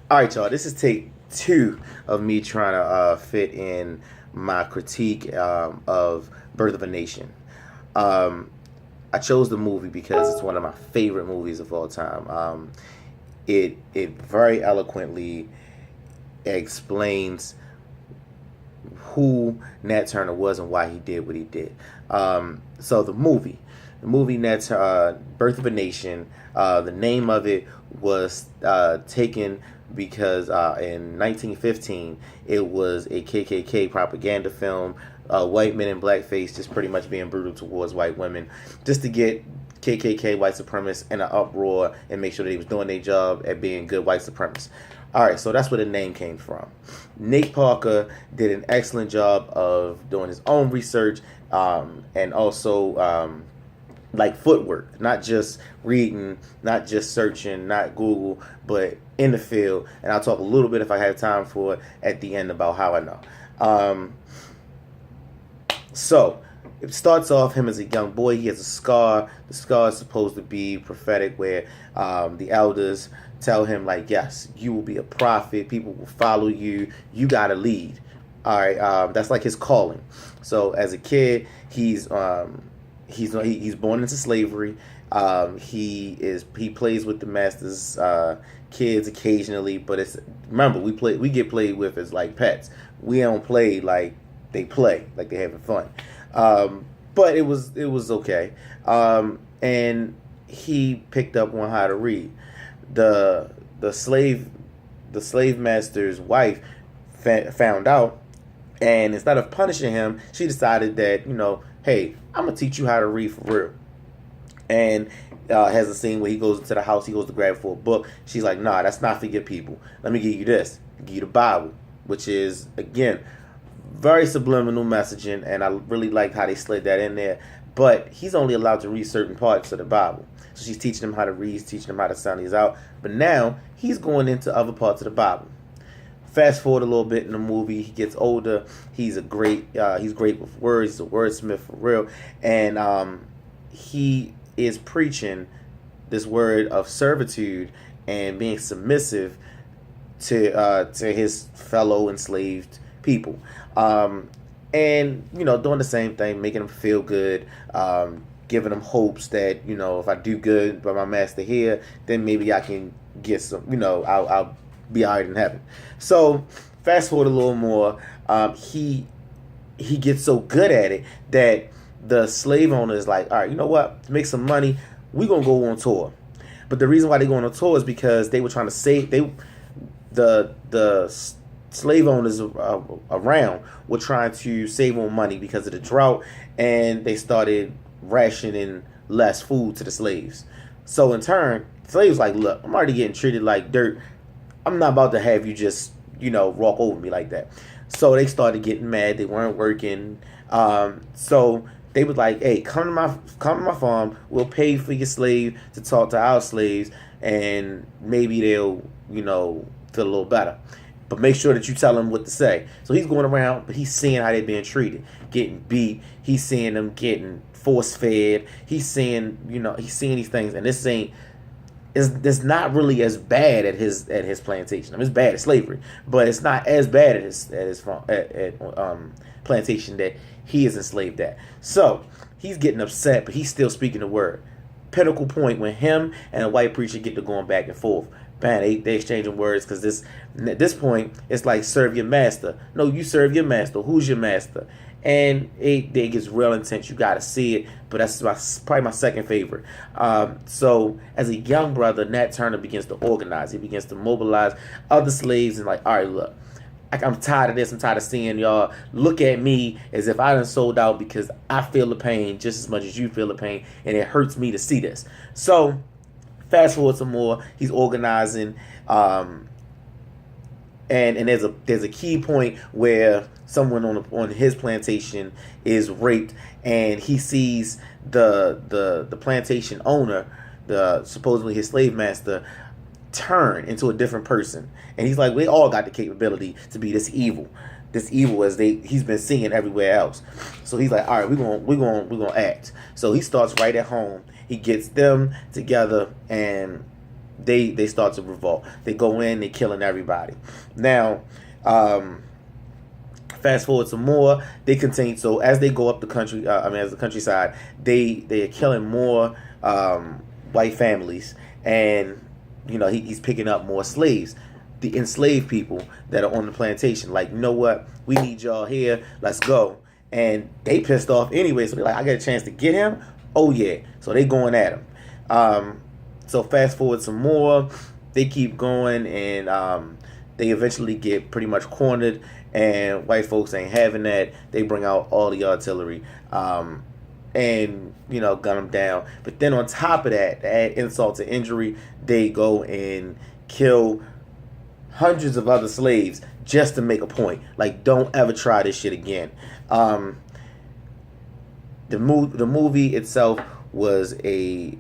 All right, y'all. This is take two of me trying to fit in my critique of Birth of a Nation. Um, I chose the movie because it's one of my favorite movies of all time. It very eloquently explains who Nat Turner was and why he did what he did. So the movie Birth of a Nation. The name of it was taken because in 1915 it was a KKK propaganda film. White men in blackface just pretty much being brutal towards white women, just to get KKK white supremacists in an uproar and make sure that he was doing their job at being good white supremacists. All right, so that's where the name came from. Nate Parker did an excellent job of doing his own research and also like footwork, not just reading, not just searching, not Google, but in the field. And I'll talk a little bit if I have time for it at the end about how I know. So it starts off him as a young boy. He has a scar. The scar is supposed to be prophetic, where the elders tell him like, yes, you will be a prophet. People will follow you. You got to lead. All right, that's like his calling. So as a kid, he's born into slavery. He plays with the master's kids occasionally, but it's remember we get played with as like pets. We don't play like they play, like they're having fun. But it was okay. And he picked up on how to read. The slave master's wife found out, and instead of punishing him, she decided that, hey, I'm gonna teach you how to read for real. And has a scene where he goes into the house, he goes to grab for a book. She's like, nah, that's not for your people. Let me give you this. I'll give you the Bible, which is, again, very subliminal messaging, and I really liked how they slid that in there. But he's only allowed to read certain parts of the Bible. So she's teaching him how to read, teaching him how to sound these out. But now he's going into other parts of the Bible. Fast forward a little bit in the movie, he gets older. He's great with words. He's a wordsmith for real, and he is preaching this word of servitude and being submissive to his fellow enslaved people, and doing the same thing, making them feel good, giving them hopes that if I do good by my master here, then maybe I can get some. I'll be alright in heaven. So fast forward a little more, he gets so good at it that the slave owner is like, all right, you know what? To make some money, we're gonna go on tour. But the reason why they go on a tour is because they were trying to save the slave owners around were trying to save on money because of the drought, and they started rationing less food to the slaves. So in turn, the slaves like, look, I'm already getting treated like dirt. I'm not about to have you just, walk over me like that. So they started getting mad. They weren't working. So they was like, hey, come to my farm. We'll pay for your slave to talk to our slaves, and maybe they'll, feel a little better. But make sure that you tell them what to say. So he's going around, but he's seeing how they're being treated, getting beat. He's seeing them getting force fed. He's seeing these things, and this ain't. It's not really as bad at his plantation. I mean, it's bad at slavery, but it's not as bad at his plantation that he is enslaved at. So he's getting upset, but he's still speaking the word. Pinnacle point when him and a white preacher get to going back and forth. Man, they exchanging words because at this point it's like serve your master. No, you serve your master. Who's your master? And it gets real intense. You gotta see it, but that's probably my second favorite. So as a young brother, Nat Turner begins to organize. He begins to mobilize other slaves and like, all right, look, I'm tired of this. I'm tired of seeing y'all look at me as if I done sold out, because I feel the pain just as much as you feel the pain, and it hurts me to see this. So fast forward some more. He's organizing. And there's a key point where someone on his plantation is raped, and he sees the plantation owner, supposedly his slave master, turn into a different person, and he's like, we all got the capability to be this evil as he's been seeing everywhere else. So he's like, all right, we're going to act. So he starts right at home. He gets them together, and they start to revolt. They go in, they killing everybody. Now, fast forward some more, they continue. So as they go up the country, as the countryside, they are killing more white families, and he's picking up more slaves, the enslaved people that are on the plantation. Like, you know what, we need y'all here. Let's go. And they pissed off anyway, so they're like, I got a chance to get him. Oh yeah, so they going at him. So fast forward some more, they keep going, and they eventually get pretty much cornered, and white folks ain't having that. They bring out all the artillery, and gun them down. But then on top of that, to add insult to injury, they go and kill hundreds of other slaves just to make a point. Like, don't ever try this shit again. The movie itself was it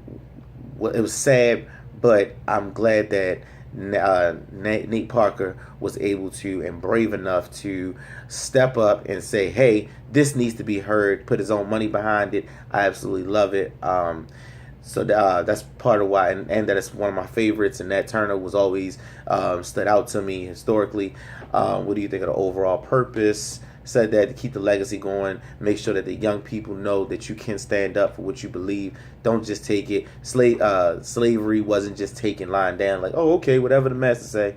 was sad, but I'm glad that Nate Parker was able to and brave enough to step up and say, hey, this needs to be heard, put his own money behind it. I absolutely love it. So that's part of why, and that is one of my favorites, and Nat Turner was always stood out to me historically. What do you think of the overall purpose? Said that to keep the legacy going, make sure that the young people know that you can stand up for what you believe. Don't just take it. Slavery wasn't just taken lying down like, oh, okay, whatever the master say,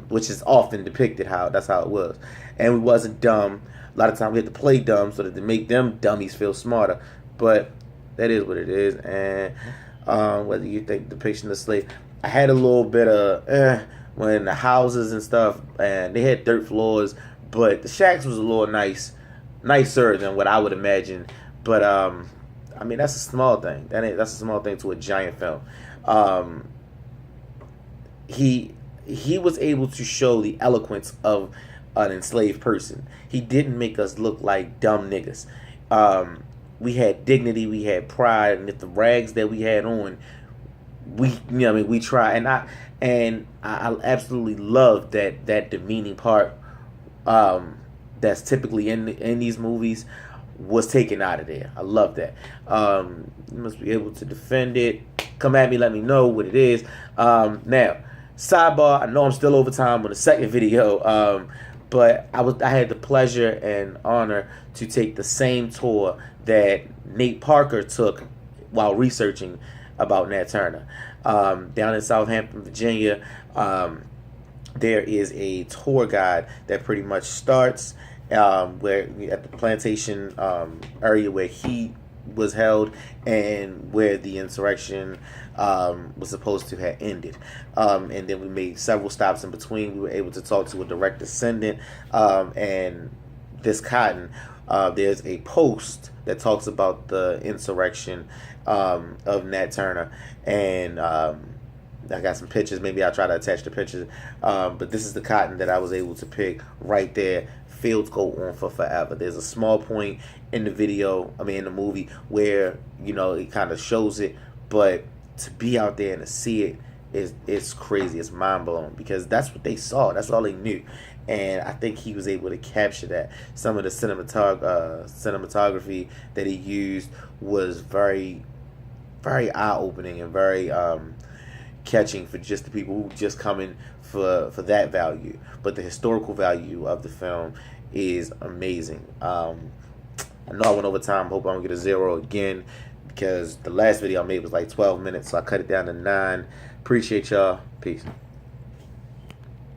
which is often depicted that's how it was. And we wasn't dumb. A lot of times we had to play dumb so that to make them dummies feel smarter. But that is what it is. And whether you think depiction of slave, I had a little bit of when the houses and stuff, and they had dirt floors. But the shacks was a little nicer than what I would imagine. But that's a small thing. That's a small thing to a giant film. He was able to show the eloquence of an enslaved person. He didn't make us look like dumb niggas. We had dignity, we had pride, and if the rags that we had on, we tried. And I absolutely love that demeaning part. That's typically in these movies was taken out of there. I love that. You must be able to defend it. Come at me, let me know what it is. Now, sidebar, I know I'm still over time on the second video, but I had the pleasure and honor to take the same tour that Nate Parker took while researching about Nat Turner. Down in Southampton, Virginia, there is a tour guide that pretty much starts where at the plantation area where he was held and where the insurrection was supposed to have ended. And then we made several stops in between. We were able to talk to a direct descendant, and this cotton. There's a post that talks about the insurrection of Nat Turner, and I got some pictures. Maybe I'll try to attach the pictures. But this is the cotton that I was able to pick right there. Fields go on for forever. There's a small point in the in the movie where, it kind of shows it. But to be out there and to see it, it's crazy. It's mind-blowing because that's what they saw. That's all they knew. And I think he was able to capture that. Some of the cinematography that he used was very, very eye-opening and very catching for just the people who just come in for that value. But the historical value of the film is amazing. I know I went over time. Hope I don't get a 0 again because the last video I made was like 12 minutes, so I cut it down to 9. Appreciate y'all. Peace.